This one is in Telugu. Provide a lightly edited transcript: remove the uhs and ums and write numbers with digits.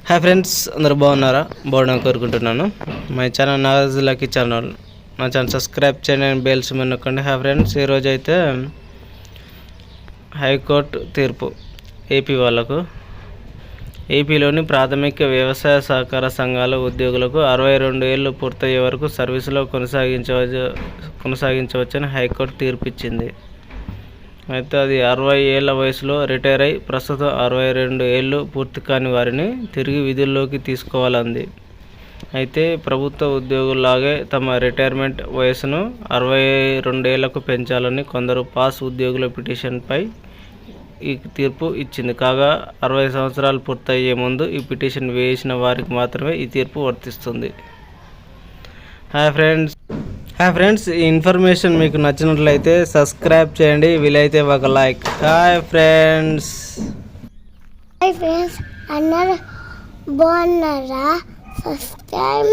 హాయ్ ఫ్రెండ్స్, అందరూ బాగున్నారా? బాగున్నాను కోరుకుంటున్నాను. My channel Nagaraju lucky channel. నా ఛానల్ సబ్స్క్రైబ్ చేయండి, బెల్స్ నొక్కండి. హాయ్ ఫ్రెండ్స్, ఈరోజు అయితే హైకోర్టు తీర్పు ఏపీ వాళ్ళకు. ఏపీలోని ప్రాథమిక వ్యవసాయ సహకార సంఘాల ఉద్యోగులకు 62 ఏళ్ళు పూర్తయ్యే వరకు సర్వీసులో కొనసాగించవచ్చని హైకోర్టు తీర్పు ఇచ్చింది. అయితే అది 60 ఏళ్ల వయసులో రిటైర్ అయి ప్రస్తుతం 62 ఏళ్ళు పూర్తి కాని వారిని తిరిగి విధుల్లోకి తీసుకోవాలంది. అయితే ప్రభుత్వ ఉద్యోగుల్లాగే తమ రిటైర్మెంట్ వయసును 62 ఏళ్లకు పెంచాలని కొందరు పాస్ ఉద్యోగుల పిటిషన్పై ఈ తీర్పు ఇచ్చింది. కాగా 60 సంవత్సరాలు పూర్తయ్యే ముందు ఈ పిటిషన్ వేసిన వారికి మాత్రమే ఈ తీర్పు వర్తిస్తుంది. హాయ్ ఫ్రెండ్స్, ఈ ఇన్ఫర్మేషన్ మీకు నచ్చినట్లయితే సబ్స్క్రైబ్ చేయండి, వీలైతే ఒక లైక్. హాయ్ ఫ్రెండ్స్ అందరూ బాగున్నారా? సబ్స్క్రైబ్